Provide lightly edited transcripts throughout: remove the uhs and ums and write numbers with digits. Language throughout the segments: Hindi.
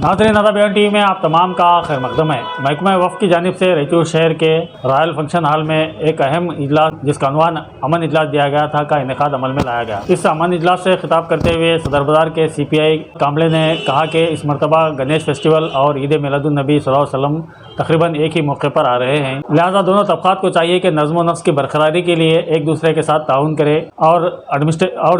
नाज़रीन, अदब टीवी में आप तमाम का खैर मकदम है। महकमा वफ़ की जानिब से रैचूर शहर के रॉयल फंक्शन हॉल में एक अहम इजलास जिसका अनवान अमन इजलास दिया गया था का इनेकाद अमल में लाया गया। इस अमन इजलास से खिताब करते हुए सदर बाजार के CPI कामले ने कहा कि इस मरतबा गणेश फेस्टिवल और ईद मिलादुन नबी सल्लल्लाहु अलैहि वसल्लम तकरीबन एक ही मौके पर आ रहे हैं, लिहाजा दोनों तबकात को चाहिए कि नज़्म व नस्क़ की बरकरारी के लिए एक दूसरे के साथ ताउन करें और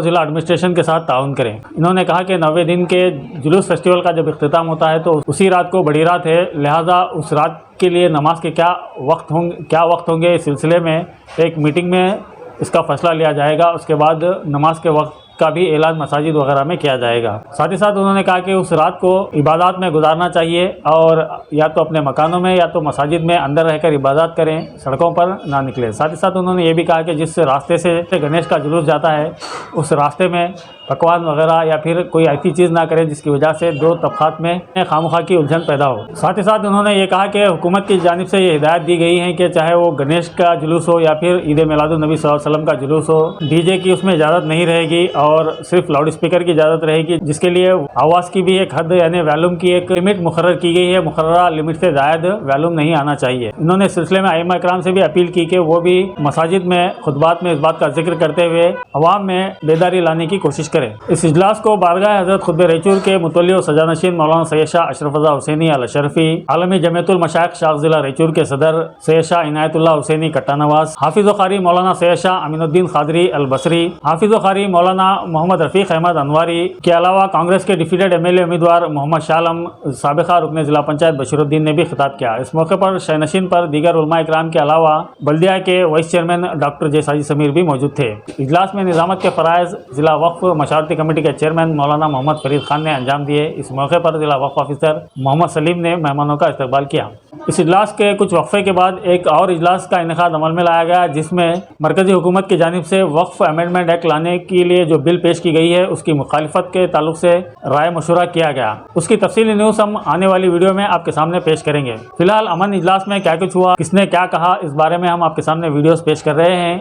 ज़िला एडमिनिस्ट्रेशन के साथ ताउन करें। इन्होंने कहा कि 90 दिन के जुलूस फेस्टिवल का जब इख्तिताम होता है तो उसी रात को बड़ी रात है, लिहाजा उस रात के लिए नमाज के क्या वक्त होंगे, इस सिलसिले में एक मीटिंग में इसका फैसला लिया जाएगा। उसके बाद नमाज के वक्त का भी ऐलान मसाजिद वगैरह में किया जाएगा। साथ ही साथ उन्होंने कहा कि उस रात को इबादत में गुजारना चाहिए और या तो अपने मकानों में या तो मसाजिद में अंदर रहकर इबादत करें, सड़कों पर ना निकलें। साथ ही साथ उन्होंने ये भी कहा कि जिस रास्ते से गणेश का जुलूस जाता है उस रास्ते में पकवान वगैरह या फिर कोई ऐसी चीज़ ना करें जिसकी वजह से दो तबकात में खामखा की उलझन पैदा हो। साथ ही साथ उन्होंने ये कहा कि हुकूमत की जानिब से ये हिदायत दी गई है कि चाहे वो गणेश का जुलूस हो या फिर ईद मिलादुन नबी सल्लल्लाहु अलैहि वसल्लम का जुलूस हो, DJ की उसमें इजाज़त नहीं रहेगी और सिर्फ लाउड स्पीकर की इजाज़त रहेगी, जिसके लिए आवाज़ की भी एक हद यानी वॉल्यूम की एक लिमिट मुकर्रर की गई है। मुकर्ररा लिमिट से ज़ायद वॉल्यूम नहीं आना चाहिए। इन्होंने इस सिलसिले में आइम्मा इकराम से भी अपील की कि वो भी मसाजिद में खुतबात में इस बात का जिक्र करते हुए अवाम में बेदारी लाने की कोशिश करें। इस इजलास को बारगाह हज़रत खुतब रैचूर के मुतवल्ली और सजानशीन मौलाना सैयद शाह अशरफ रज़ा हुसैनी अल अशरफी, आलमी जमीयतुल मशाइख शाख ज़िला रैचूर के सदर सैयद शाह इनायतुल्लाह हुसैनी कट्टा नवाज, हाफिज़ क़ारी मौलाना सैयद शाह अमीनुद्दीन क़ादरी अल बसरी, हाफिज़ क़ारी मौलाना मोहम्मद रफ़ीक अहमद अनवारी के अलावा कांग्रेस के डिफीटेड MLA उम्मीदवार मोहम्मद शाह आलम, साबिक़ा रुकन ज़िला पंचायत बशीरुद्दीन ने भी खिताब किया। इस मौके पर शहनशीन पर दीगर उलमा इकराम के अलावा बल्दिया के वाइस चेयरमैन डॉक्टर जयसाजी समीर भी मौजूद थे। इजलास में निज़ामत के फ़राइज़ ज़िला वक्फ़ मशावरती कमेटी के चेयरमैन मौलाना मोहम्मद फरीद खान ने अंजाम दिए। इस मौके पर ज़िला वक्फ़ ऑफिसर मोहम्मद सलीम ने मेहमानों का इस्तकबाल किया। इस इजलास के कुछ वक्फे के बाद एक और इजलास का इनेकाद अमल में लाया गया, जिसमें मरकज़ी हुकूमत की जानिब से वक्फ अमेंडमेंट एक्ट लाने के लिए जो बिल पेश की गई है उसकी मुखालिफत के ताल्लुक से राय मशवरा किया गया। उसकी तफसीली न्यूज़ हम आने वाली वीडियो में आपके सामने पेश करेंगे। फिलहाल अमन इजलास में क्या कुछ हुआ, किसने क्या कहा, इस बारे में हम आपके सामने वीडियोस पेश कर रहे हैं।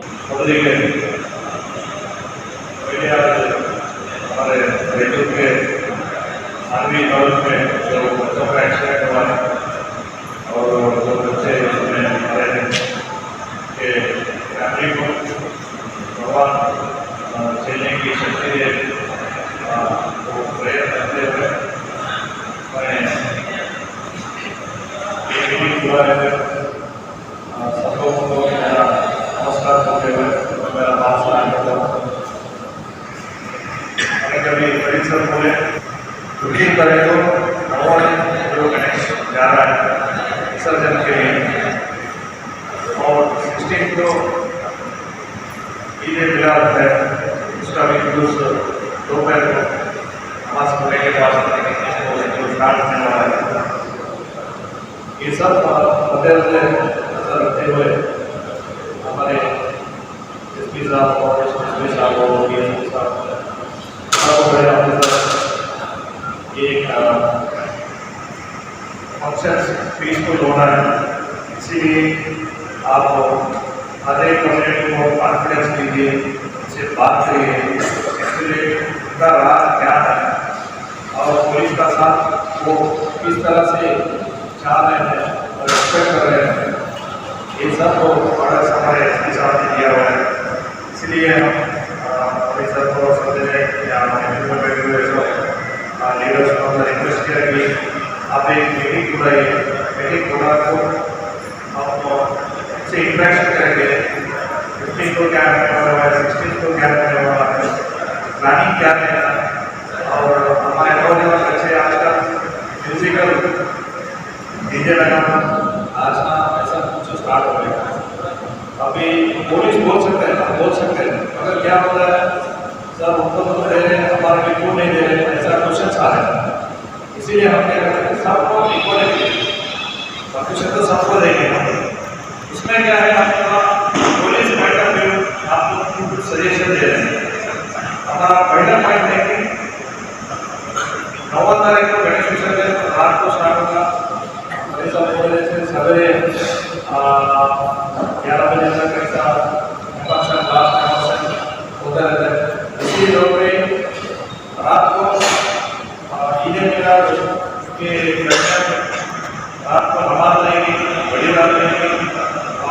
आर्मी कॉलेज में जो बच्चों का एक्सीडेंट हुआ है और जो बच्चे उसमें मारे हैं कि फैमिली को भगवान झेलने की शक्ति दे, वो प्रेयर करते हुए मैं ये मीटिंग पूरा है सब लोगों को मेरा नमस्कार करते हुए मेरा बात सुना करता हूँ। हमें कभी परिसर बोले बुकिंग करें तो भगवान जो गणेश जा रहा है विसर्जन के लिए और 16 को ईद मिलाद है, उसका भी जुलूस दोपहर को नमाज पढ़ने के बाद स्टार्ट होने वाला है। ये सब मद्देनजर रखते हुए हमारे SP साहब और SP साहब और DSP साहब एक फंक्शन पीसफुल होना है, इसीलिए आप हर एक कम्युनिटी को कॉन्फिडेंस दीजिए, उनसे बात करिए, इसलिए उनका राज क्या है और पुलिस का साथ वो किस तरह से चाह रहे हैं और एक्सपेक्ट कर रहे हैं, ये सब को बड़ा हमारे SP साहब ने दिया हुआ है। इसलिए हम ऑफिसर को समझने या लीडर्स को हमने रिक्वेस्ट किया कि आप एक मीटिंग बुलाइए, मीटिंग बुला को हम उससे इंटरेक्शन करेंगे। 15 को क्या करने वाला है, 16 को क्या करने वाला है, प्लानिंग क्या है और हमारे नौजवान बच्चे आजकल म्यूजिकल DJ लगाना नाचना ऐसा कुछ स्टार्ट हो गया। अभी पुलिस बोल सकते हैं, हम बोल सकते हैं, मगर क्या होता है सर उनको तो दे रहे हैं, हमारे भी क्यों नहीं दे रहे हैं, ऐसा क्वेश्चन आ रहा है। इसीलिए हम कह रहे हैं सबको इक्वलिटी परमिशन तो सबको देंगे। उसमें क्या है आपका पुलिस पॉइंट ऑफ व्यू आप लोग कुछ सजेशन दे रहे हैं। हमारा पहला पॉइंट है कि 9 तारीख को गणेश विसर्जन रात को स्टार्ट होगा, से सवेरे 11 बजे तक ऐसा फंक्शन होता रहता है। इसी दौर में रात को ईद मिलाद कि रात को नमाज लेंगे, बड़ी रात लेंगे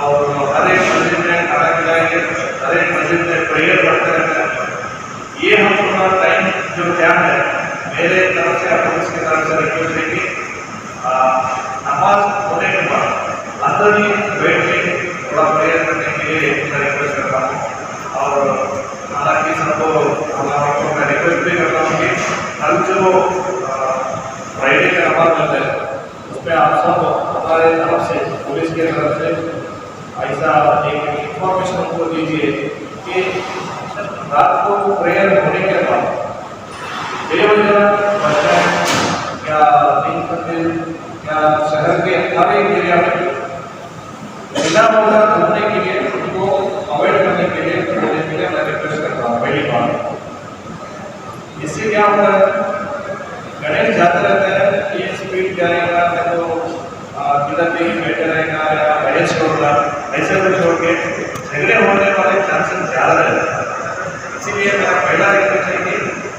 और हर एक मस्जिद में खाना खिलाएंगे, हर एक मस्जिद में प्रेयर पढ़ते रहते हैं। ये हम अपना टाइम जो क्या है मेरे तरफ से आप इसके तरफ से रिक्वेस्ट है कि नमाज होने के बाद अंदर ही बैठ के थोड़ा प्रेयर करने के लिए मैं रिक्वेस्ट करता हूँ। और हालांकि सबको हमारा मैं रिक्वेस्ट भी करता हूँ कि कल जो फ्राइडे का नमाज होता है उसमें आप सब हमारे तरफ से पुलिस के तरफ से ऐसा एक इंफॉर्मेशन उनको दीजिए कि रात को प्रेयर होने के बाद बेवजह बस स्टैंड या दिन मंदिर या शहर के हर एक एरिया में बिना वजह घूमने के लिए उनको अवॉइड करने के लिए बोलने के लिए मैं रिक्वेस्ट करता हूँ। पहली बात इससे क्या होता है गणेश जाते रहते हैं, ये स्पीड जाएगा तो किधर भी बैठे रहेगा या गणेश छोड़गा, ऐसे को छोड़ के झगड़े होने वाले चांसेस ज़्यादा रहते हैं। इसीलिए मेरा पहला रिक्वेस्ट है कि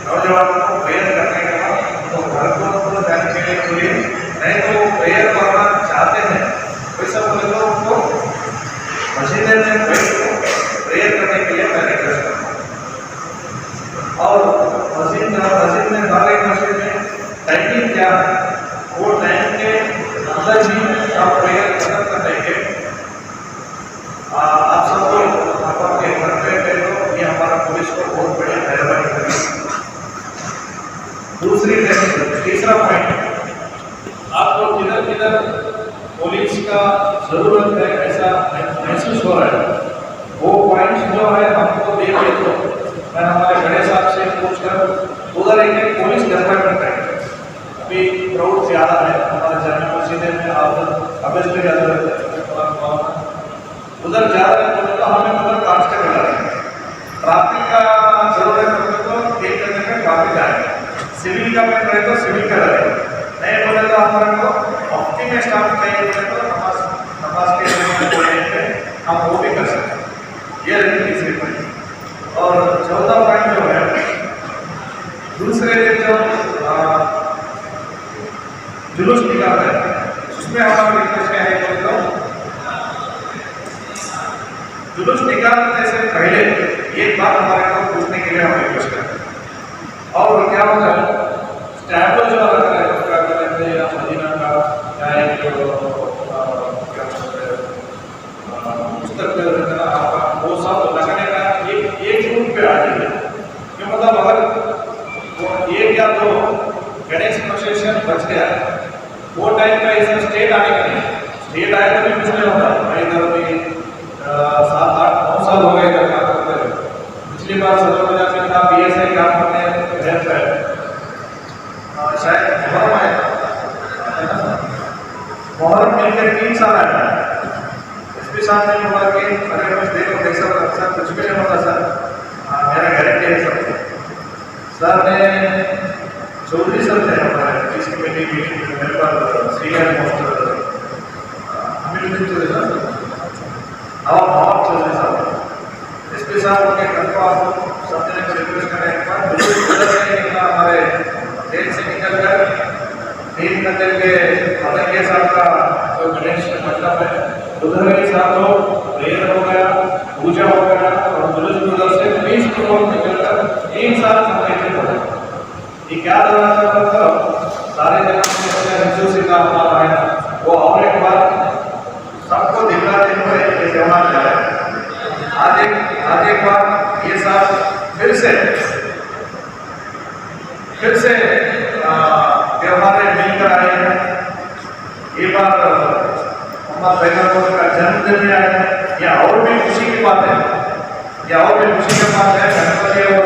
नौजवानों को प्रेयर करने के बाद तो घर को जाने के लिए बोलिए, नहीं तो प्रेयर करना चाहते हैं वैसा बोले तो उनको मस्जिद में बैठ प्रेयर करने के लिए मैं रिक्वेस्ट करता हूँ। और मस्जिद में हर एक मस्जिद में टाइमिंग क्या है वो टाइम के अंदर ही आप प्रेयर खत्म कर देंगे। आप सबको आपके घर पे तो ये हमारा पुलिस को बहुत बड़ी मेहरबानी करेगी। तीसरा पॉइंट, आपको किधर किधर पुलिस का जरूरत है ऐसा महसूस हो रहा है, वो पॉइंट जो है हमको दे दे तो मैं हमारे बड़े साहब से पूछकर उधर एक पुलिस डिपार्टमेंट है। अभी क्राउड ज़्यादा है हमारे जाने मस्जिद में, आप अवेज में ज़्यादा रहते हैं, उधर ज़्यादा रहते तो हमें उधर कांस्टेबल आ रहे हैं। ट्रैफिक का जरूरत है तो एक करने में ट्रैफिक आएगा, सिविल का में करे तो सिविल का रहे, नहीं बोले तो हमारे को हफ्ते में स्टाफ चाहिए बोले तो नमाज के बोलने हम वो भी कर सकते हैं। ये रही तीसरी पॉइंट। और चौथा पॉइंट जो है दूसरे दिन जो जुलूस निकालते हैं उसमें हमारा रिक्वेस्ट क्या है तो जुलूस निकालने से पहले एक बात हमारे को पूछने के लिए हम रिक्वेस्ट करते हैं। और क्या होता है स्टैम्पल जो अलग है उसका कहते हैं या मदीना का या एक क्या बोलते हैं पुस्तक आपका वो सब लगाने का एक रूप पे आ जाए कि मतलब अगर एक या दो गणेश प्रोसेशन बच गया वो टाइम का इसमें स्टेट आने का नहीं, स्टेट आए तो भी कुछ नहीं होता। इधर भी 7, 8, 9 साल हो गए इधर काम करते हुए। पिछली बार 17 में था PSI काम करने रहता है, शायद मुहर्रम आया मुहर्रम मिलकर 3 साल आया। इसके साथ नहीं हुआ कि अगर कुछ देखो कैसा सर कुछ भी नहीं होता सर, मेरा गारंटी है सर ने चौधरी सर थे हमारे जिस कमेटी मीटिंग में मेरे पास सीनियर मोस्ट चौधरी साहब चौधरी साहब इसके साथ उनके घर को आप सब जने को रिक्वेस्ट करें एक बार हमारे देश से निकल कर 3 मंदिर के मदंगे साहब का जो गणेश मतलब है उधर के साथ लोग प्रेयर हो गया, पूजा हो गया और जुलूस उधर से 20 किलोमीटर निकलकर 1 साल संगठित हो गया। ये क्या मतलब सारे जगह हिंदू से काम हमारा है वो और एक बार सबको दिखलाते हुए ये त्योहार जा रहा है। आज एक बार ये साल फिर से त्योहार मिलकर आए हैं। ये बार हमारा पैगंबर का जन्मदिन में आए हैं, या और भी खुशी की बात है, या और भी खुशी की बात है। गणपति और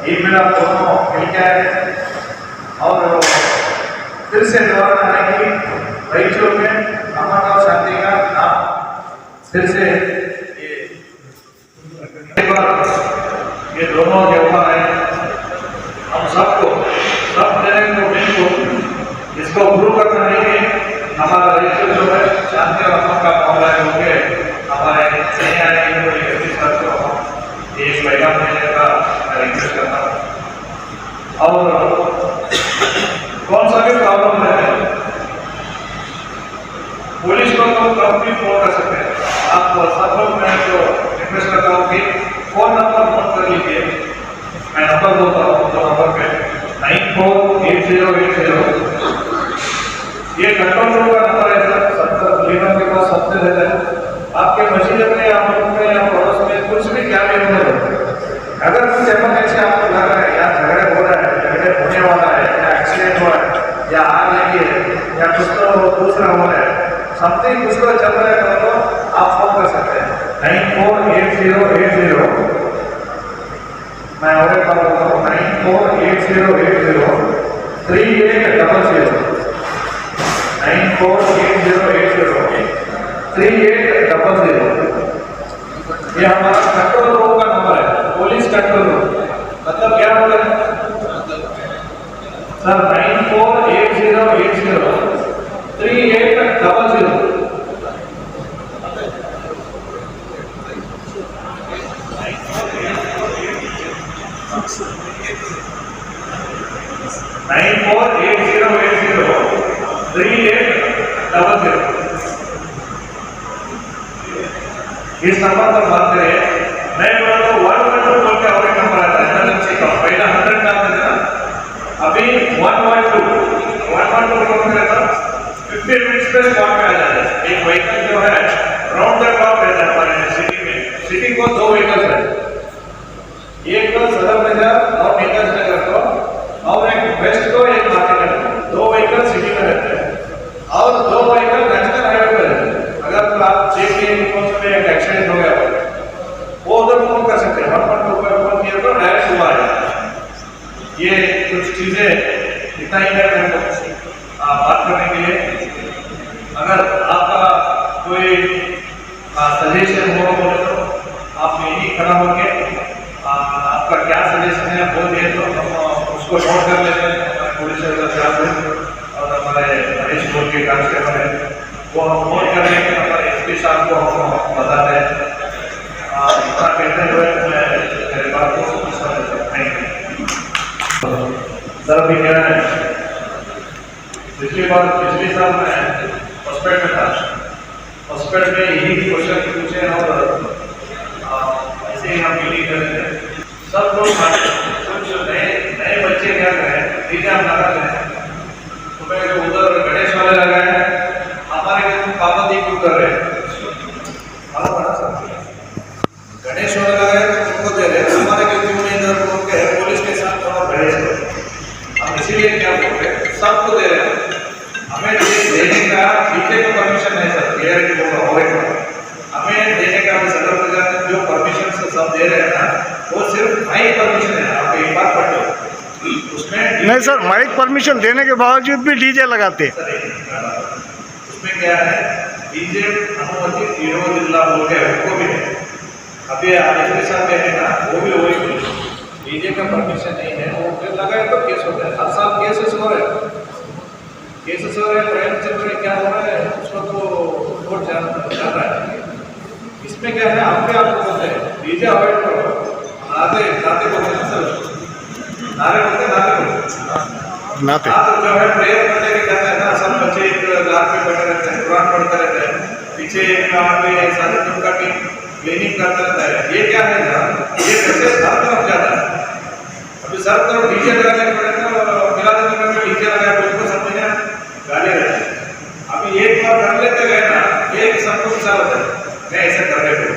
ईद मिलाद दोनों मिलकर आए और फिर से दोबारा आने की बगीचों में अमन और शांति का नाम फिर से ये दोनों त्योहार हैं। हम सबको सब जने को मिलकर इसको गुरु करना नहीं कि हमारा बगीचों जो है शांति और अमन का मामला है होंगे हमारे सही आने की देश पैगाम देने का रिक्वेस्ट करता हूँ। और कौन सा भी प्रॉब्लम है पुलिस को तो कभी फोन कर सकते हैं। आप सब लोग मैं जो रिक्वेस्ट करता हूँ कि फोन नंबर नोट कर लीजिए। मैं नंबर बोलता हूँ, तो नंबर पे 948080 ये कंट्रोल रूम का नंबर है सर। सबका लेबर के पास सबसे रहता है। आपके मस्जिद में या मुल्क में या पड़ोस में कुछ भी क्या भी हो, अगर कुछ इमरजेंसी आपको लग रहा है या झगड़े हो रहा है, झगड़े होने वाला है, या एक्सीडेंट हुआ है, या आग लगी है, या कुछ तो दूसरा हो रहा है, समथिंग कुछ तो चल रहा है, तो आप फोन कर सकते हैं 948080। मैं और एक बार बोलता हूँ 948080 3800 948080 3800। ये हमारा कंट्रोल रूम का नंबर है, पुलिस कंट्रोल रूम। मतलब क्या होता है सर? 948080 3800। 948080 3800। इस नंबर पर बात करें। मैं बोला तो 112 बोल के और एक नंबर आता है इमरजेंसी का। पहले 100 डाल देते ना, अभी 112 बोल के रहता 15 मिनट्स पे स्पॉट में आ जाता है। एक व्हीकल जो है राउंड द क्लॉक रहता है हमारे सिटी में। सिटी को 2 व्हीकल है, एक तो सदर नगर और नेताजी नगर को, और एक वेस्ट को, एक मार्केट में। 2 व्हीकल सिटी में रहते हैं और 2 व्हीकल नेशनल हाईवे पर रहते हैं। अगर तो आप देखिए एक एक्सीडेंट हो गया वो उधर फोन कर सकते हैं। 112 पर फोन किया तो डायरेक्ट हुआ है। ये कुछ चीजें इतना ही है बात करने के लिए। अगर आपका कोई सजेशन हो बोले तो आप यही खड़ा होकर आपका क्या सजेशन है बोल दिए तो हम उसको नोट कर लेते हैं। पुलिस और हमारे हरीश बोल के कांस्टेबल है, वो हम नोट कर लेंगे। हमारे एसपी साहब को हम बता दें। इतना कहते हुए मैं मेरे बात को सर अभी क्या है, पिछली साल मैं हॉस्पिटल में था। हॉस्पिटल में यही क्वेश्चन पूछे और ऐसे ही हम मीटिंग कर रहे थे। सब लोग कुछ नए बच्चे क्या करें, डीजे हम लगा रहे हैं। तो मैं उधर गणेश वाले लगाए हैं, हमारे पाबंदी क्यों कर रहे हैं? गणेश वाले लगाए तो उनको दे रहे, हमारे क्यों नहीं इधर बोल के पुलिस के साथ थोड़ा बहस हो। हम इसीलिए क्या बोल रहे हैं, सबको दे रहे हैं। हमें देने का डीजे को परमिशन नहीं सर, क्लियरिटी बोल रहा हूँ। हमें देने का सदर प्रधान जो परमिशन सब दे रहे हैं ना, वो सिर्फ माइक परमिशन है। आप एक बार पढ़ लो उसमें। नहीं सर, माइक परमिशन देने के बावजूद भी डीजे लगाते। उसमें क्या है, डीजे अनुमति 0 जिला बोल के उनको भी है। अभी आदेश साहब है ना, वो भी वही डीजे का परमिशन नहीं है, वो फिर लगाए तो केस होता है। हर साल केसेस हो रहे हैं, ट्रेन चल रहे, क्या हो रहा है उसको तो कोर्ट जा रहा है। इसमें क्या है, आपको बोलते हैं डीजे अवॉइड करो, नाते बोलते हैं सर, नारे बोलते नाते जो है प्रेयर करने के जाते हैं ना, सब बच्चे एक लाख में बैठे रहते हैं, कुरान पढ़ते रहते हैं, पीछे एक साजिद का टीम क्लीनिंग करता रहता है। ये क्या है ना, ये कैसे हर तरफ जाता है। अभी सर तरफ डीजे लगाने पड़े तो मिला में डीजे लगाए बिल्कुल समझे गाली रहते हैं। अभी एक बार कर लेते गए ना, एक सबको विचार होता है मैं ऐसा कर रहे थे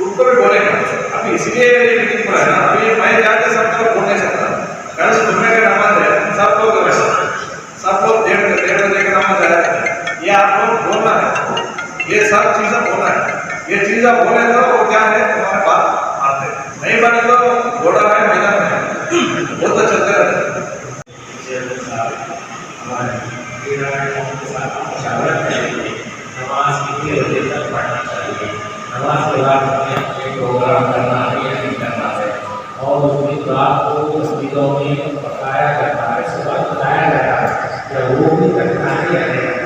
उनको भी बोलेगा। अभी इसलिए ये मीटिंग पड़ा है ना, अभी मैं जाके सब तरफ बोल नहीं सकता। कल सुबह का नमाज है, सब लोग 1:30 बजे का नमाज है। ये आप लोग बोलना है, ये सब चीजें बोलना है। ये चीजें बोले तो वो क्या है, तुम्हारे बात मानते नहीं बने तो घोड़ा है मैदान में, वो तो चलते रहते हैं। नमाज कितनी देर तक पढ़ना चाहिए, नमाज के बाद हमें प्रोग्राम करना है या नहीं करना है, और उसमें बात को तस्वीरों में बताया जाता है, सुबह बताया जाता है क्या वो भी करना है या नहीं करना है,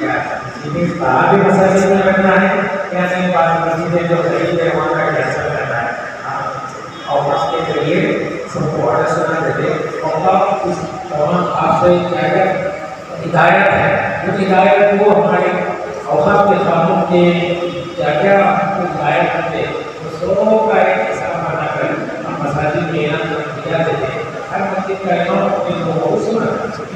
क्या इसमें भी मसाले में रखना है या नहीं, बात मस्जिदें जो सही है वहाँ का कैसा करना है। और उसके जरिए सबको ऑर्डर सुना देते और आपसे क्या हिदायत है। उस हिदायत को हमारे औकात के कानून के क्या क्या हिदायत करते तो सबों का एक हिस्सा बनाकर हम मसाजिद में यहाँ दिया देते हैं। हर मस्जिद का इमाम अपने लोगों सुना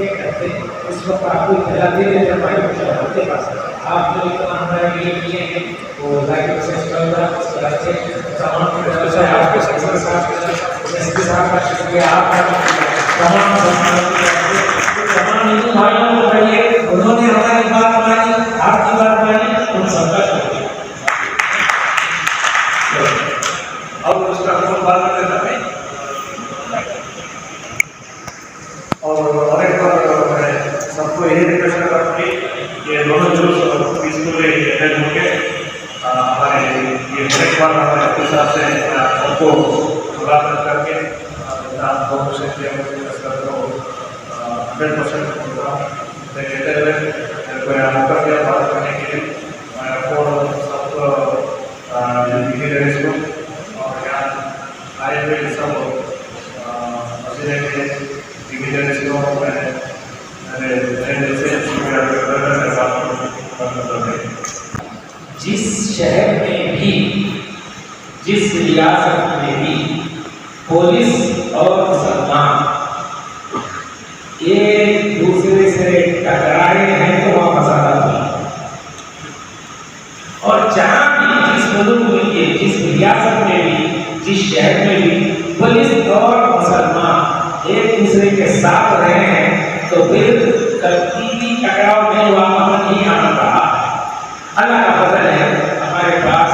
ये कहते इस वक्त आपको इतना दे देते हमारे मुशावरते पास आप जो इतना हमारे लिए किए हैं वो लाइक से चल रहा है। इस तरह से तमाम व्यवस्था आपके साथ का शुक्रिया आपका तमाम हिंदू भाइयों को कहिए उन्होंने हमारी बात मानी आपकी बात मानी उन सबका शुक्रिया। अब उसका हम बात करते हैं और एक बार मैं सबको यही रिक्वेस्ट करता हूँ कि ये दोनों जुलूस पीसफुली अटेंड होंगे। हमारे ये नेक्स्ट बार हमारे हिसाब से सबको मुलाकात करके आप 2% डिस्कस करते हो 100% कहते हुए कोई मौका दिया बात करने के लिए मैं आपको सबको दिखे इसको और यहाँ आए हुए सब मसीह के डिविजन इसको जिस शहर में भी जिस रियासत में भी पुलिस और मुसलमान एक दूसरे से टकराए हैं तो वहाँ फसाद हुआ। और जहाँ भी जिस मुल्क में भी जिस रियासत में भी जिस शहर में भी पुलिस और मुसलमान एक दूसरे के साथ रहे हैं तो फिर तरतीबी टकराव में वहाँ नहीं आना रहा। अल्लाह का फजल है हमारे पास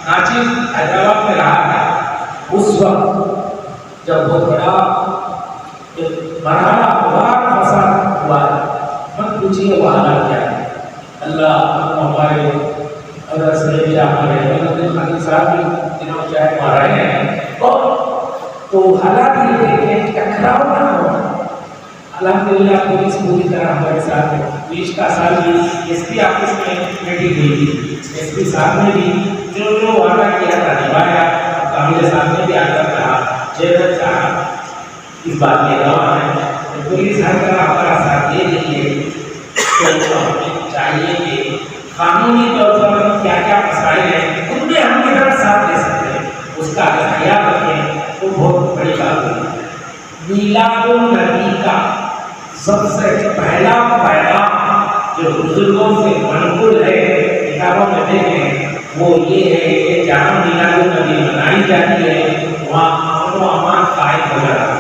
नाचिज हैदराबाद में रहा था उस वक्त जब बहुत बड़ा मरहला फसाद हुआ मत पूछिए वहाँ क्या है। अल्लाह हमारे अगर से हमारे खाली साहब भी दिनों चाहे मार रहे हैं और तो हालात ये थे कि टकराव ना हो। अल्हम्दुलिल्लाह पुलिस पूरी तरह हमारे साथ है। पिछला साल भी एसपी ऑफिस में मीटिंग हुई थी। एसपी साहब ने भी जो वादा किया था निभाया। काबिल साहब ने भी आकर कहा जय साहब इस बात में गवाह है पुलिस हर तरह हमारा साथ दे रही है। तो हमें चाहिए कि कानूनी तौर पर क्या क्या मसाइल हैं उनमें हम कितना साथ दे सकते हैं उसका अगर ख्याल रखें तो बहुत बड़ी बात है। मीलादुन नबी का सबसे पहला पैगाम जो बुजुर्गों से मनकूल है किताबों में देखें वो ये है कि जहाँ मीलादुन नबी मनाई जाती है वहाँ अमन व अमान कायम हो जाता है।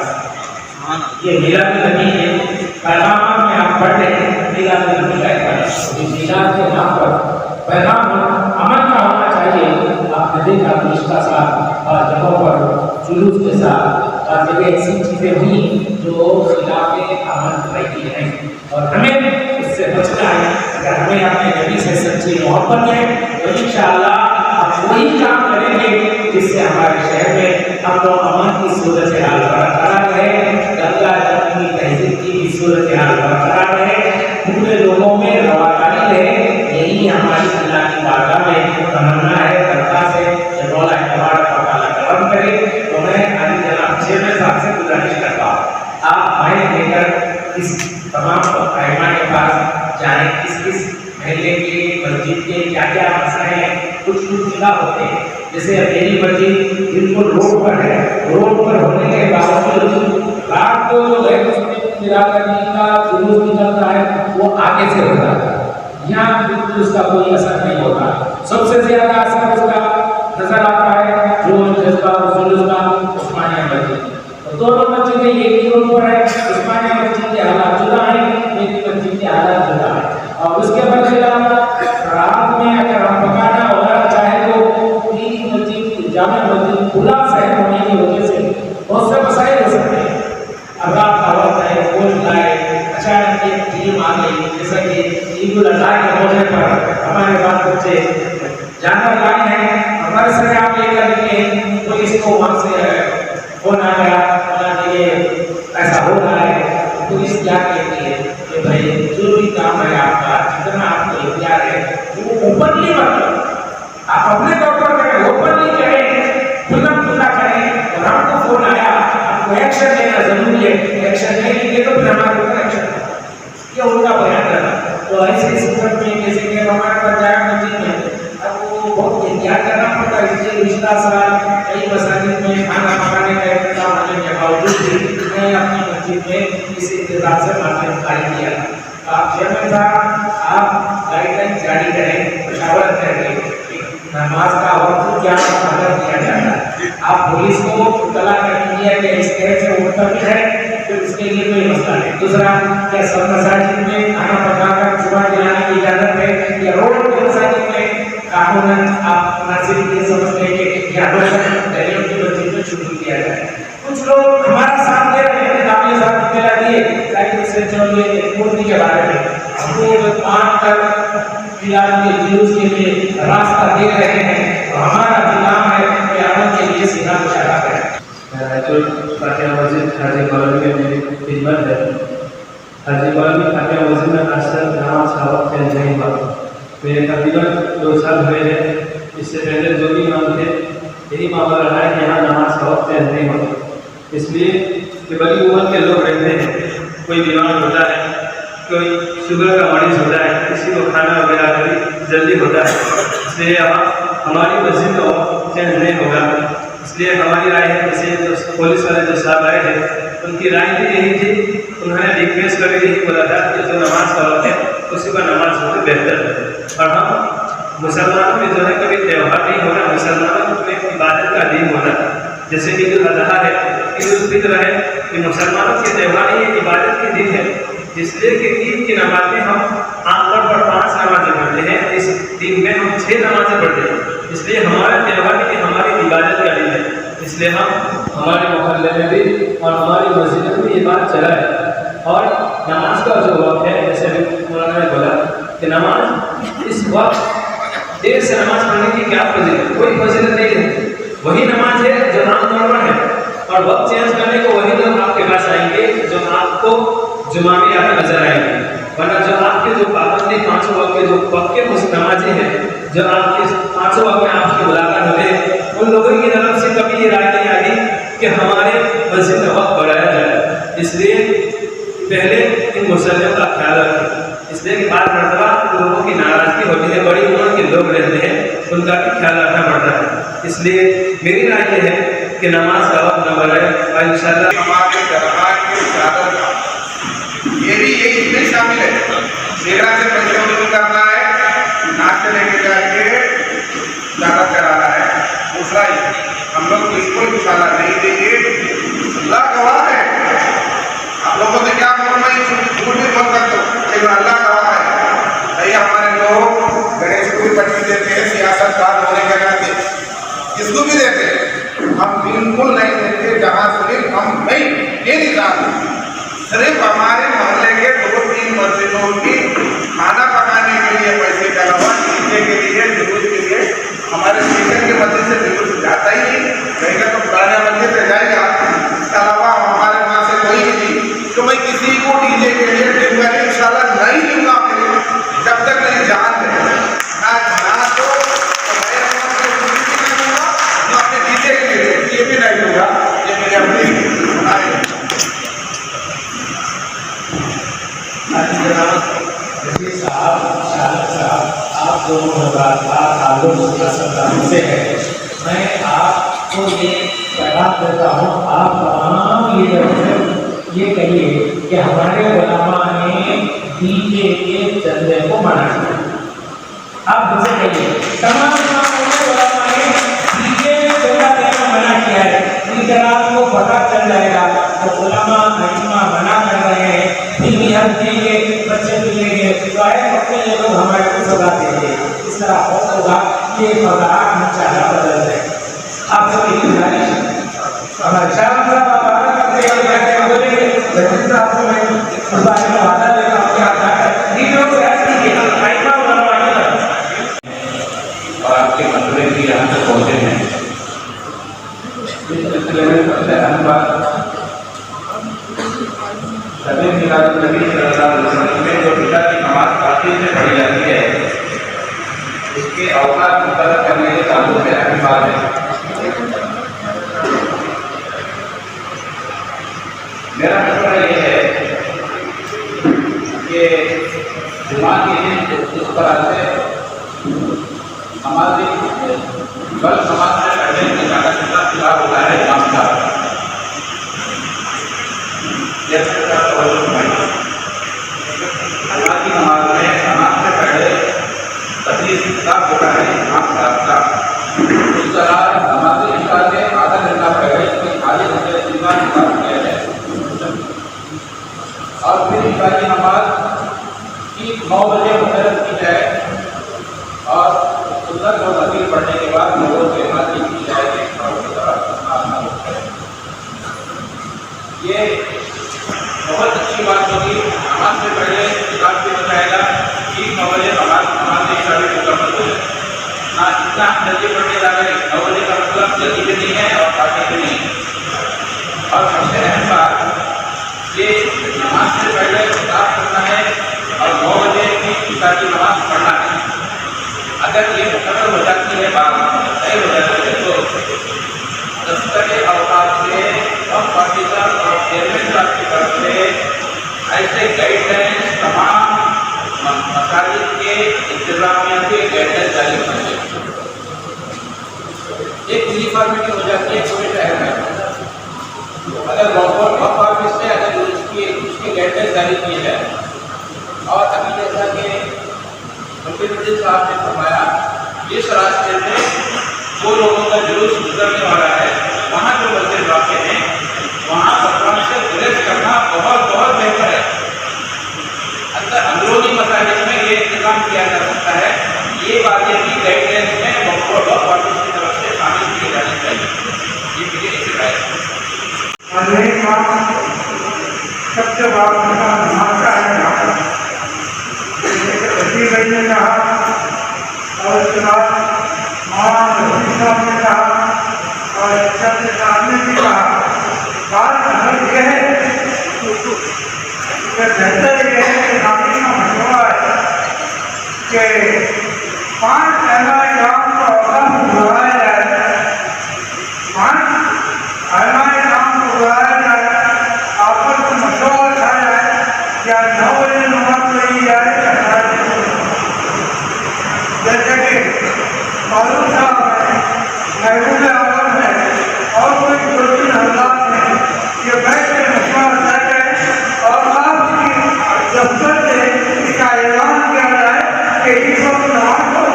ये मीलादुन नबी है पैगाम में आप पढ़ लें मीलादुन नबी का मीलाद के नाम पर पैगाम अमन का होना चाहिए। आपने देखा पिछला साल और जगहों पर जुलूस के साथ और जगह ऐसी चीजें हुई जो खिलाफ अमन रही है और हमें उससे बचना है। अगर हमें अपने नबी से सच्ची मोहब्बत है तो इंशाअल्लाह हम वही काम करेंगे जिससे हमारे शहर में अमन और अमन की सूरत हाल बरकरार रहे। गंगा जमुनी तहजीब की सूरत हाल बरकरार रहे। पूरे लोगों में रवादारी रहे। यही हमारी अल्लाह की बारगाह में तमन्ना है। दरख्वास्त है कि मौला तबारक व तआला करम करे। तो मैं अली जनाब चेयरमैन साहब से गुजारिश करता हूँ आप माइक लेकर इस तमाम अइम्मा के पास जाएं किस महल्ले के मस्जिद के क्या क्या मसले हैं कुछ खुदा होते हैं। जैसे मेरी मस्जिद बिल्कुल रोड पर है। रोड पर होने के बावजूद रात को जो है का जुलूस निकलता है वो आगे से होता है। यहाँ बिल्कुल उसका कोई असर नहीं होता। सबसे ज्यादा असर उसका नजर आता है जो जज्बा जुलूस का उस्मानिया मस्जिद। तो दोनों मस्जिदें एक ही रोड पर है। उस्मानिया मस्जिद के हालात जुदा है मेरी मस्जिद के हालात जुदा है। और उसके बदलाव रात में अगर हम पकाना होना चाहे तो तीन मस्जिद जामा मस्जिद खुला शहर होने की वजह से बहुत से मसाइल हो सकते हैं। अब रात का वक्त है भोज लाए अचानक एक टीम आ गई जैसा कि ईद उल अजहा के मौके पर हमारे पास बच्चे जानवर लाए हैं हमारे से आप लेकर निकले तो इसको वहाँ से फोन आ गया ये ऐसा हो रहा है। पुलिस क्या कहती है कि भाई जो भी काम है आपका जितना आपको इख्तियार है वो ओपनली मत आप अपने तौर पर करें ओपनली करें खुला करें। और हमको फोन आया आपको एक्शन लेना जरूरी है। एक्शन नहीं लेंगे तो फिर हमारे ऊपर एक्शन ये उनका बयान करना। तो ऐसे सिस्टम में जैसे कि हमारे पंजाब मस्जिद में अब वो बहुत एहतियात करना पड़ता है, इसलिए पिछला साल कई मसाजिद में खाना पकाने का इंतजाम होने के बावजूद भी मैं अपनी मस्जिद में इस इंतजाम से मामले कार्य किया था। आप चेयरमैन साहब, आप गाइडलाइन जारी करें, मशावरत करें नमाज का वक्त क्या अदा किया जाता है। आप पुलिस को इत्तला कर दीजिए कि इस तरह से मुतफिक है, तो इसके लिए कोई मसला नहीं। दूसरा, क्या सब मसाजिद में खाना पकाकर सुबह जलाने की इजाजत है या रोड के मसाजिद में कानूनन आप मुनासिब ये समझते हैं कि क्या दरियों की मस्जिद में शुरू किया जाए। कुछ लोग हमारा साथ दे रहे हैं, काफी साथ मिला दिए ताकि उससे चलिए मूर्ति के बारे में हमको 5 तक फिलहाल के जुलूस के लिए रास्ता दे रहे हैं, और हमारा भी काम है कि अमन के लिए सीधा इशारा करें। फातिहा मस्जिद हाजी कॉलोनी में मेरी खिदमत है। हाजी कॉलोनी फातिहा मस्जिद में आज तक नमाज का वक्त चेंज नहीं हुआ। मेरे तकरीबन 2 साल हुए हैं। इससे पहले जो भी इमाम थे यही मामला रहा है कि यहाँ नमाज का वक्त चेंज नहीं होता, इसलिए कि बड़ी उम्र के लोग रहते हैं, कोई बीमार होता है, कोई शुगर का मरीज होता है, किसी को खाना वगैरह कभी जल्दी होता है, इसलिए यहाँ हमारी मस्जिद का वक्त चेंज नहीं होगा। इसलिए हमारी राय है, जैसे जो पुलिस वाले जो साहब आए थे उनकी राय भी यही थी, उन्होंने रिक्वेस्ट करके यही बोला था कि जो नमाज का वक्त है उसी का नमाज हो तो बेहतर है। और हम मुसलमानों में जो है कभी त्यौहार नहीं होना, मुसलमानों में इबादत का दिन होना, जैसे ईद उल अजहा है, ईद उल फित्र है, ये मुसलमानों के त्यौहार नहीं, इबादत के दिन है। इसलिए कि ईद की नमाज में हम आमतौर पर 5 नमाजें पढ़ते हैं, इस दिन में हम 6 नमाजें पढ़ते हैं। इसलिए हमारा त्यौहार नहीं, हमारी इबादत का दिन है। इसलिए हम हमारे मोहल्ले में भी और हमारी मस्जिद में भी ये बात चला है। और नमाज का जो वक्त है, जैसे मौलाना ने बोला कि नमाज इस वक्त देर से नमाज पढ़ने की क्या फजीलत, कोई फजीलत नहीं है। वही नमाज है जो नॉर्मल है, और वक्त चेंज करने को वही लोग आपके पास आएंगे जो आपको जुमा में यहाँ नजर आएंगे। वरना जो आपके जो पाबंदी 5 वक्त के जो पक्के नमाजी हैं, जो आपके 5 वक्त में आपकी मुलाकात होते हैं, उन लोगों की तरफ से कभी ये राय नहीं आई कि हमारे मस्जिद का वक्त बढ़ाया जाए। इसलिए पहले इन मुसल्लियों का ख्याल रखें। इसलिए कि बात मरतबा लोगों की नाराजगी होती है, बड़ी उम्र के लोग रहते हैं, उनका भी ख्याल रखना पड़ता है। इसलिए मेरी राय ये है कि नमाज का वक्त न बढ़े और इंशाअल्लाह हमारे दरबार के चादर का ये भी इसमें शामिल है। सेरा से पैसे वसूल करना है, नाश्ते लेके जाके चादर कराना है। दूसरा हम लोग इसको इंशाअल्लाह नहीं देंगे, अल्लाह गवाह है। आप लोगों से क्या मालूम है, झूठ भी बोल सकते हो, लेकिन अल्लाह गवाह है। भाई हमारे लोग गणेश को भी पट्टी देते हैं, सियासतदान होने के नाते किसको भी देते हैं, हम बिल्कुल नहीं देते। जहाँ सिर्फ हम नहीं, ये निजाम सिर्फ हमारे मोहल्ले के 2-3 मस्जिदों की खाना पकाने के लिए पैसे के अलावा नीचे के लिए जुलूस के लिए हमारे स्टेशन के मस्जिद से जुलूस जाता ही नहीं, कहेगा तो पुराने मस्जिद से जाएगा। इसके अलावा हमारे वहाँ से कोई नहीं, तो मैं किसी को डीजे के लिए दूंगा नहीं, इंशाल्लाह नहीं दूंगा जब तक मेरी जान है। ना तो अपने डीजे के लिए ये भी नहीं दूंगा, ये मेरी अपनी आप दोनों से है। मैं आपको ये पैगाम देता हूँ, आप तमाम लीडर ये कहिए कि हमारे उलमा ने डीजे के चंदे को मना किया। आप मुझसे कहिए तमाम उलमा ने डीजे चंदा देना मना किया है। अगर आपको पता चल जाएगा तो उलमा महिमा मना कर रहे हैं, फिर भी हम देंगे, बच्चे भी लेंगे, तो आए अपने ये लोग हमारे को सजा देंगे। इस तरह होगा ये फजात इंशाअल्लाह बदल जाएगा। आप सभी गुजारिश हमारे शाम साहब वादा करते हैं, कहते हैं बोलेंगे लेकिन आपको मैं इस बारे में वादा देता हूँ कि आप जाकर वीडियो को ऐसे ही महिमा बनवाइए और आपके मसले भी यहाँ तक पहुँचे हैं। इस सिलसिले में सबसे अहम बात सभी मिलादुन्नबी सल्लल्लाहु अलैहि वसल्लम में जो पिता की नमाज काफी से पढ़ी जाती है, इसके अवकाश मुकर्रर करने के ताल्लुक से अहम बात है। मेरा मसला ये है कि जुमा के दिन इस तरह से हमारे कल समाज से पहले निकाला कितना खिलाफ होता है इमाम साहब जुमा की नमाज में समाज से पहले तकलीफ खिलाफ होता है इमाम साहब का। इस तरह नमाज इशा के आधा घंटा पहले इसमें आधे घंटे इतना निकाल किया जाए और फिर इशा की नमाज की 9 बजे मुकर्रर की जाए और सुन्नत और नफिल पढ़ने के बाद लोगों के हाजिर की जाए ये बहुत अच्छी बात होगी। नमाज से पहले किताब से बताएगा कि 9 बजे नमाज इशा भी मुकम्मल हो जाए ना। इतना हम जल्दी पढ़ने जा रहे हैं, 9 बजे का मतलब जल्दी भी नहीं है और आगे भी नहीं है। और सबसे अहम बात ये नमाज से पहले किताब पढ़ना है और 9 बजे की इशा की नमाज पढ़ना है। अगर ये मुकम्मल हो जाती है बात तय हो जाती है तो दफ्तर के अवकाश से और पाकिस्तान और चेयरमैन साहब की तरफ से ऐसे गाइडलाइंस तमाम मसाजिद के इंतजामिया के गाइडलाइंस जारी होंगे। एक यूनिफॉर्मिटी हो जाती है पूरे शहर में। अगर वक्फ ऑफिस से अगर उसके गाइडलाइंस जारी किए जाए और अभी जैसा कि मुफ्ती साहब ने फरमाया इस रास्ते से वो लोगों का जुलूस गुजरने वाला है, वहाँ जो मस्जिद वाक़ हैं वहाँ पकवान से गुरेज करना बहुत बहुत बेहतर है। अंदर अंदरूनी मसाजिद में ये इंतजाम किया जा सकता है। ये बातें भी गाइडलाइंस में वक्फ ऑफिस की तरफ से शामिल की जानी चाहिए। ये मेरी शिकायत है। सबसे बात मानता है ने कहा और उसके बाद मौलाना रफीक साहब ने कहा और शब्द साहब ने भी कहा। बात असल ये है कि बेहतर ये है कि नामी का मशवरा है कि 5 अहमा इमाम को औकात बुलाया जाए, 5 अहमा इमाम को बुलाया जाए, आपस में मशवरा रखा जाए क्या 9 बजे नमाज पढ़ी जाए या 9:30 जैसे कि मालूम साहब है, महबूब आलम है और कोई 2-3 हज़ार हैं, ये बैठ के मशवरा तय करें और आपकी दफ्तर से इसका ऐलान किया जाए कि इस वक्त नमाज पढ़ो,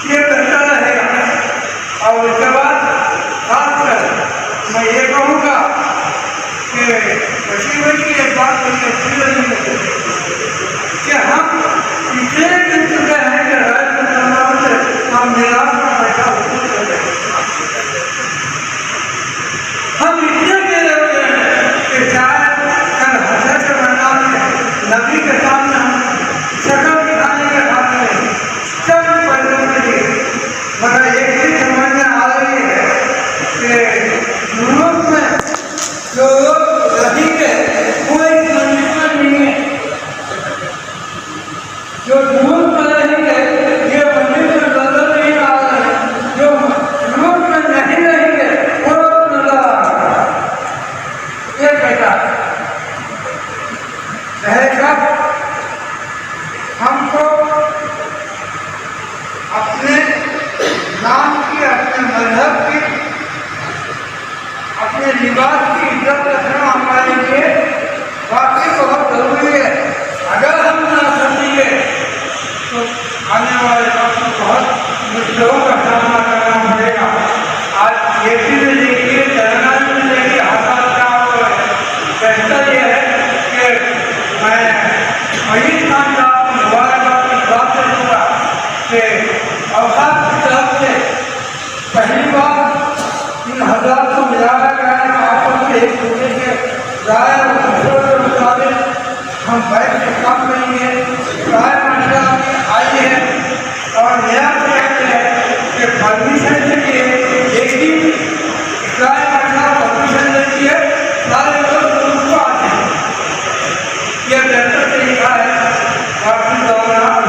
ये बेहतर रहेगा। और उसके बाद खासकर मैं ये कहूँगा कि वसीम भाई की एक बात मुझे अच्छी लगी मुझे कि हम इतने दिन चुके हैं कि राय मुसलमानों से हम निराश में बैठा हुआ हम इतने गिरे हुए हैं कि शायद कल हशर के मैदान में नबी के सामने हम शक्ल दिखाने के सामने चंद पहलुओं के लिए मगर एक चीज समझ में आ रही है कि यूरोप में जो लोग रहेंगे वो एक मंजिल नहीं है, जो यूरोप में रहेंगे ये मंजिल में नजर नहीं आ रहा है, जो यूरोप में नहीं रहेंगे वो नजर आ रहा है। ये बेटा रहेगा हमको अपने नाम की, अपने मजहब की, अपने लिबास की इज्जत रखना हमारे लिए वाकई बहुत जरूरी है। अगर हम ना समझेंगे तो आने वाले वक्त में बहुत मुश्किलों का सामना करना पड़ेगा। आज ये भी देखिए, तेलंगाना में देखिए हालात क्या हो रहे हैं। बेहतर ये है कि मैं महीद खान साहब को मुबारकबाद की बात करूँगा कि औकात की तरफ से पहली बार 3,000 को मिलाया गया है। आपस में एक दूसरे के राय और मशवरे के मुताबिक हम बैठ के काम करेंगे। राय मशवरा आई है और नया कहते हैं कि परमिशन के लिए एक ही राय मशवरा परमिशन देती है, सारे लोग उसको आते हैं। यह बेहतर तरीका है काफी दौरान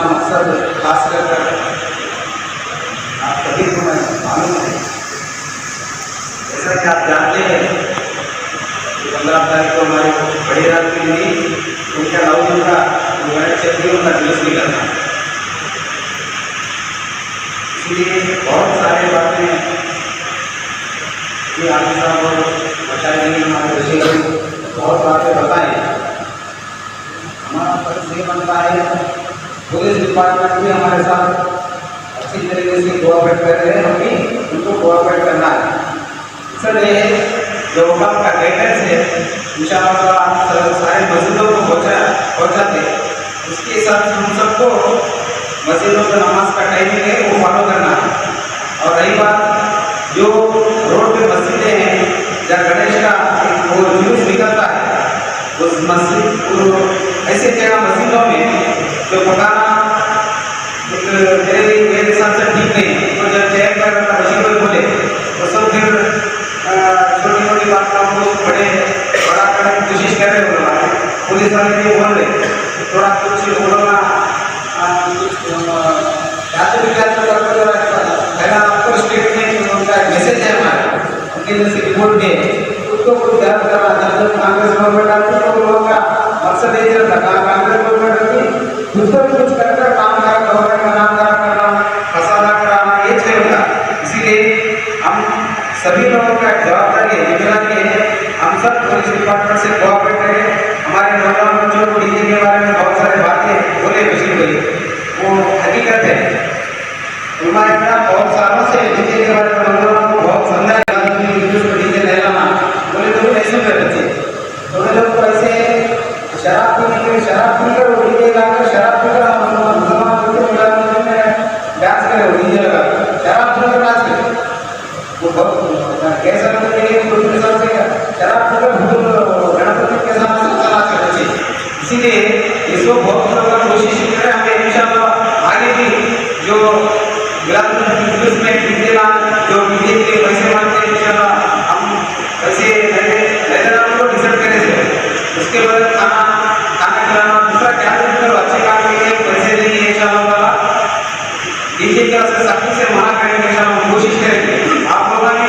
मकसद खास कर आप सभी को मैं मालूम है। जैसा कि आप जानते हैं कि 15 तारीख को हमारी बड़ी रात की हुई, उनका 9 दिन का गणेश चतुर्थी का जुलूस निकलना। इसलिए बहुत सारी बातें कि आगे साहब बताएंगे, हमारे विषय बहुत बातें बताएं। हमारा फर्ज ये बनता है, पुलिस डिपार्टमेंट भी हमारे साथ अच्छी तरीके से कोऑपरेट कर रहे हैं, हम भी उनको कोऑपरेट करना है। इसलिए जो का गाइडेंस है इंशाअल्लाह सारे मस्जिदों को पहुँचाते, उसके हिसाब से हम सबको मस्जिदों में नमाज का टाइमिंग है वो फॉलो करना है। और रही बात जो रोड पे मस्जिदें हैं जहाँ गणेश का वो जुलूस निकलता है, उस मस्जिद ऐसे जगह मस्जिदों में जो पकाना मेरे हिसाब से ठीक नहीं है। तो जब चेक कर मस्जिद में बोले तो सब फिर छोटी छोटी बात का बड़ा करने की कोशिश कर रहे हो। पुलिस वाले भी बोल रहे थोड़ा कुछ बोलना आपको स्टेटमेंट उनका मैसेज है हमारा, उनके जैसे रिपोर्ट दे उसको कुछ ध्यान करना। जब कांग्रेस गवर्नमेंट आती है तो लोगों का मकसद यही रहता है कांग्रेस गवर्नमेंट आती खुद को भी कुछ करकर काम करा, गवर्नमेंट का नाम करा करना, फसादा कराना, ये चाहिए। इसीलिए हम सभी लोगों का जवाबदारी है, जिम्मेदारी है, हम सब पुलिस डिपार्टमेंट से कोऑपरेट करें। हमारे नौजवान बच्चों को डीजे के बारे में बहुत सारे बातें बोले बशीर भाई, वो हकीकत है। हमारे यहाँ बहुत सालों से डीजे के बारे में नौजवानों को बहुत समझाया डीजे नहीं लाना, बोले तो ऐसे कर रहे थोड़े लोग को ऐसे शराब पीकर वो डीजे लाकर शराब पीकर डांस करे, वो डीजे लगा शराब पीकर डांस करे, वो बहुत कैसा करते हैं शराब पीकर गणपति के साथ नाच करते। इसीलिए इसको बहुत लोग कोशिश करें, हमें इंशाअल्लाह आगे भी जो में जो डीजे के पैसे मांगते हैं इंशाअल्लाह हम पैसे को डिसाइड करें। उसके बाद खाना खिलाना, दूसरा क्या करो अच्छे काम के लिए पैसे देंगे इंशाअल्लाह। डीजे की सख्ती से मना करेंगे इंशाअल्लाह, कोशिश करेंगे। आप लोगों ने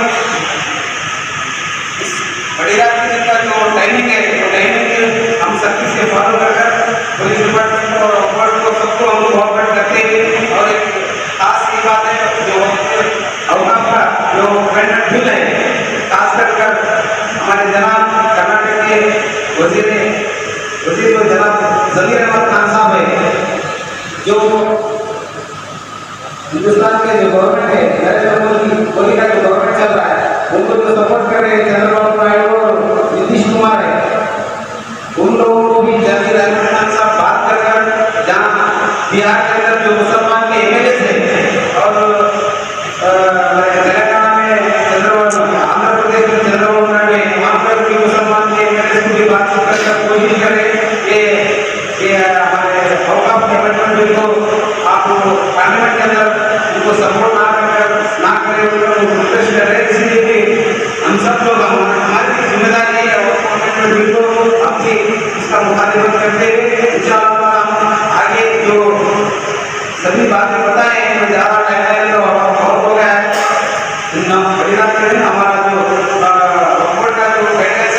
इस बड़ी रात के दिन का जो टाइमिंग है वो टाइमिंग हम सख्ती से फॉलो कर पुलिस डिपार्टमेंट को सबको हम कोऑपरेट करते हैं। और एक खास की बात है जो अवकाश का जो पेंडेंट बिल है, खासकर हमारे जनाब कर्नाटक के वजीर तो जनाब जमीर अहमद खान साहब है, जो हिंदुस्तान के जो गवर्नमेंट है नरेंद्र मोदी का जो गवर्नमेंट चल रहा है उनको जो सपोर्ट कर रहे हैं चंद्रबाबू नायडू और नीतीश कुमार है, उन लोगों को भी जमीर अहमद खान साहब बात कर जहाँ बिहार के अंदर जो मुसलमान के एमएलए थे और तेलंगाना में आंध्र प्रदेश में चंद्रबाबू नायडू है, वहाँ पर भी मुसलमान के एमएलए को भी बातचीत कर कोशिश करें ये हमारे औकाफ डेवलपमेंट बिल को आप पार्लियामेंट के अंदर उनको सपोर्ट ना करें, उनको प्रोटेस्ट करें। इसीलिए भी हम सब लोग हमारी जिम्मेदारी है और पार्लियामेंट बिल को अपनी इसका मुखातिबत करते हुए इंशाअल्लाह आगे जो सभी बातें बताएं, मैं ज़्यादा टाइम तो बहुत हो गया है। बड़ी रात के दिन हमारा जो रिपोर्ट का जो गाइडेंस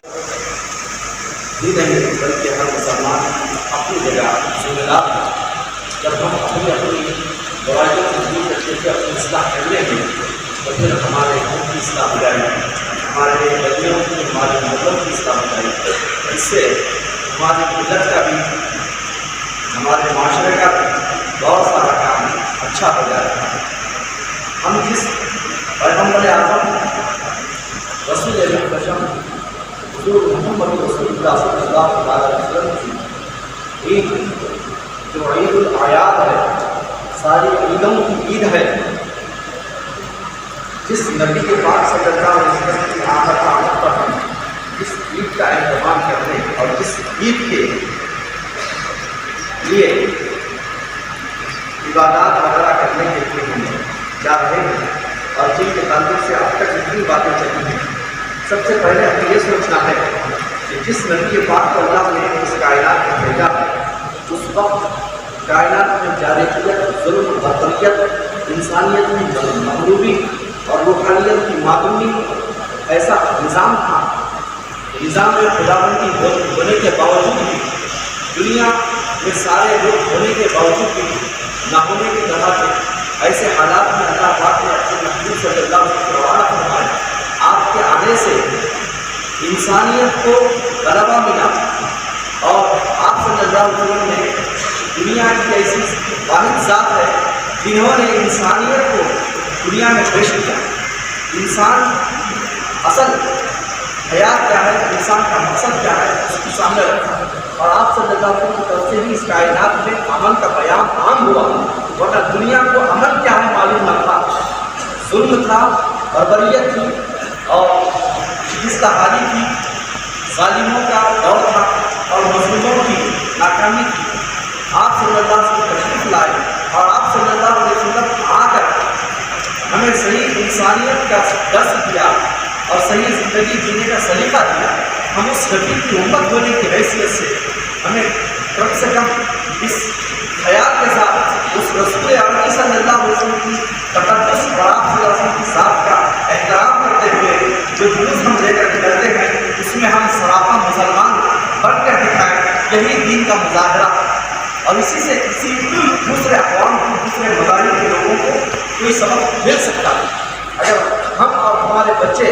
ही नहीं बल्कि हर मुसलमान अपनी जगह जिम्मेदार है। जब हम अपनी बुराइयों को दूर करके फिर अपनी इस्लाह कर लेंगे तो फिर हमारे घर की इस्लाह हो जाएगी, हमारे बच्चों की, हमारे मतलब की इस्लाह हो जाएगी। इससे हमारे मिलत का भी, हमारे माशरे का भी बहुत सारा काम अच्छा हो जाएगा। हम जिस पैगम्बर आज़म रसूल अकरम हुज़ूर मोहम्मद रसूलुल्लाह सल्लल्लाहु अलैहि वसल्लम की ईद जो ईद उल आयात है, सारी ईदों की ईद है, जिस नबी के पाक सल्लल्लाहु अलैहि वसल्लम की आमद पर हम जिस ईद का एहतमाम करने और जिस ईद के लिए इबादत वगैरह करने के लिए हम जा रहे हैं और जिनके ताल्लुक से अब तक जितनी बातें चली हैं, सबसे पहले हमें ये सोचना है कि जिस नबी के पाक को अल्लाह ने इस कायनात में भेजा है, उस वक्त कायनात में जारी किया जुल्म, बदतरीयत, इंसानियत की मगलूबी और रूहानियत की मातूमी ऐसा निज़ाम था, निज़ाम में खुदाबंदी होने के बावजूद भी, दुनिया में सारे लोग होने के बावजूद भी ना होने की तरह थे। ऐसे हालात में अल्लाह पाक ने अपने महबूब सल्लल्लाहु अलैहि वसल्लम को रवाना फरमाया। आपके आने से इंसानियत को गलबा मिला और आप सल्लल्लाहु अलैहि वसल्लम ने दुनिया की ऐसी वाहिद ज़ात है जिन्होंने इंसानियत को दुनिया में पेश किया। इंसान असल हयात क्या है, इंसान का मकसद क्या है, उसके सामने रखा और आप सल्लल्लाहु अलैहि वसल्लम की तरफ से ही इस कायनात में अमन का बयान आम हुआ। वरना दुनिया को अमन क्या है मालूम न था, जुल्म था, बर्बरियत थी और इस्तेहाली थी, जालिमों का दौर था और मजलूमों की नाकामी थी। आप सल्लल्लाहु अलैहि वसल्लम तशरीफ लाए और आप सल्लल्लाहु अलैहि वसल्लम आकर हमें सही इंसानियत का दर्स दिया और सही ज़िंदगी जीने का सलीका दिया। हम उस नबी की उम्मत होने की हैसियत से हमें कम से कम इस ख्याल के साथ उस रसूल अकरम सल्लल्लाहु अलैहि वसल्लम की तक़द्दुस बरात की ज़ात का एहतराम करते हुए जो जुलूस हम लेकर निकलते हैं उसमें हम सरापा मुसलमान बनकर दिखाएँ, यही दीन का मुजाहरा। और इसी से किसी दूसरे अक़वाम को, दूसरे मज़ाहिब के लोगों को कोई सबक मिल सकता है। अगर हम और हमारे बच्चे,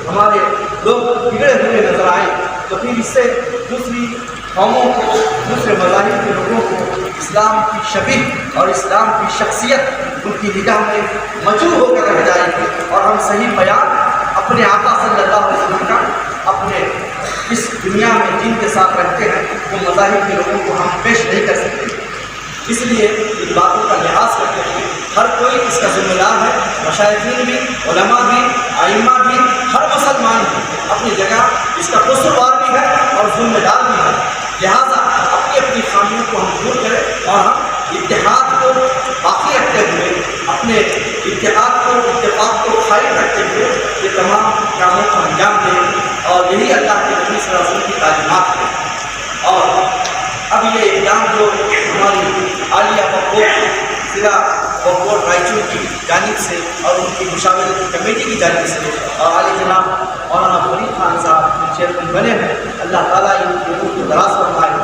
हमारे लोग बिगड़े हुए नजर आए तो फिर इससे दूसरी कौमों को, दूसरे मज़ाहिब के लोगों को इस्लाम की शबीह और इस्लाम की शख्सियत उनकी निगाह में मजबूर होकर रह जाएगी और हम सही बयान अपने आका सल्लल्लाहु अलैहि वसल्लम का अपने इस दुनिया में जिनके साथ रहते हैं वो मज़ाहिब के लोगों को हम पेश नहीं कर सकते। इसलिए इन बातों का लिहाज करते हुए हर कोई इसका जिम्मेदार है, मशाइखीन भी, उलमा भी, आइम्मा भी, हर मुसलमान भी अपनी जगह इसका कसूरवार भी है और जिम्मेदार भी है। लिहाजा अपनी अपनी खामियों को हम दूर करें और हम इत्तेहाद को बाकी रखते हुए, अपने इत्तेहाद को, इत्तेफाक को कायम रखते हुए ये तमाम कामों को अंजाम दें और यही अल्लाह के नबी सल्लल्लाहु अलैहि वसल्लम की तालीमात है। और अब ये इक़दाम जो हमारी आलिया वक़्फ़ ज़िला वक़्फ़ रायचूर की जानिब से और उनकी मुशावरती कमेटी की जानिब से और आली जनाब मौलाना फरीद खान साहब चेयरमैन बने हैं, अल्लाह ताला इनकी रूह को दराज़ फरमाए।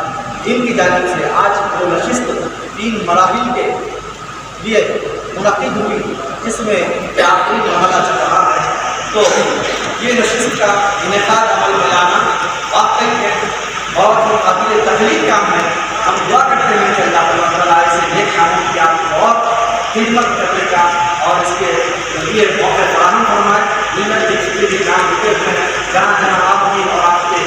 इनकी जानिब से आज वो नशिस्त 3 मराहिल के लिए मुनक़िद हुई जिसमें आखिरी मरहला चल रहा है। तो ये नशिस्त का इनेकाद अमल में लाना वाकई है बहुत ही काबिल तहरीर काम है। हम दुआ करते हैं कि अल्लाह ताला इसे नेक कामों की आपको और खिदमत करने का और इसके लिए मौके फराहम फरमाए। मिलत के जितने भी काम होते हुए हैं, जहाँ जहाँ आपकी और आपके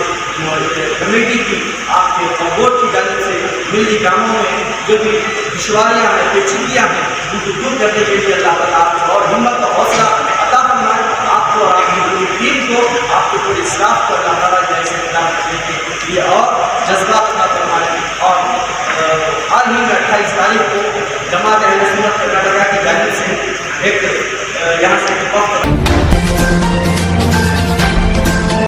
कमेटी की, आपके बोर्ड की जानिब से मिली कामों में जो भी दुश्वारियाँ हैं, पेचीदियाँ हैं, उनको दूर करने के लिए अल्लाह ताला आपको और हिम्मत और हौसला अता फरमाए। आपको और आपकी पूरी टीम को, आपके पूरे स्टाफ को अल्लाह ताला जैसे काम करने के लिए और जज्बात अता फरमाए। और हाल ही में 28 तारीख को जमात अहले सुन्नत कर्नाटका की जानिब से एक यहाँ से वक्त